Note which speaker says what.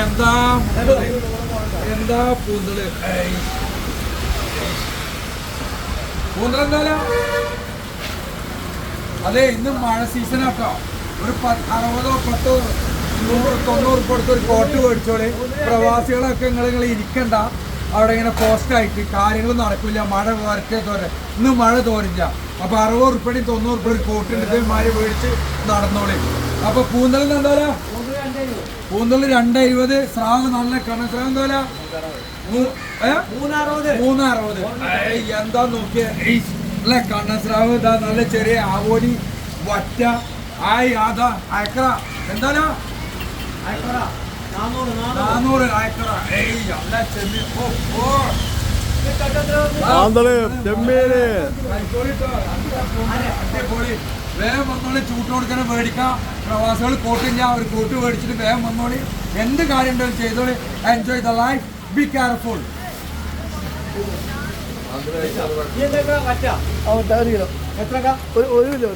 Speaker 1: എന്താ എന്താ പൂന്തല് പൂന്തലെന്തായാലും അതെ ഇന്ന് മഴ സീസണാട്ടോ ഒരു 60 10 100 90 കൊടുത്ത് ഒരു കോട്ട് മേടിച്ചോളി പ്രവാസികളൊക്കെ നിങ്ങൾ ഇരിക്കണ്ട അവിടെ ഇങ്ങനെ പോസ്റ്റായിട്ട് കാര്യങ്ങൾ നടക്കില്ല മഴ വരട്ടെ തോരെ ഇന്ന് മഴ തോരില്ല അപ്പൊ 60 ഉറുപ്പിയും 90 ഉറുപ്പിയും ഒരു കോട്ടുണ്ട് മഴ മേടിച്ച് നടന്നോളി അപ്പൊ പൂന്തലിന് എന്തായാലും പൂന്തല് 220 സ്രാവ് നല്ല കണ്ണൻ സ്രാവ് എന്തായാലും 360 എന്താ നോക്കിയ അല്ലെ കണ്ണൻ സ്രാവ് ഇതാ നല്ല ചെറിയ ആവോലി വറ്റ അതാ അയക്കറ എന്തായാലും 400 അയക്കറ അല്ല ചെമ്മീൻ വേഗം വന്നോളി ചൂട്ട് കൊടുക്കണ മേടിക്കാം പ്രവാസികൾ കോട്ടില്ല ഒരു കോട്ട് മേടിച്ചിട്ട് വേഗം വന്നോളി എന്ത് കാര്യം ഉണ്ടെങ്കിലും ചെയ്തോളി enjoy the life be careful
Speaker 2: എത്ര കിലോ 1 കിലോ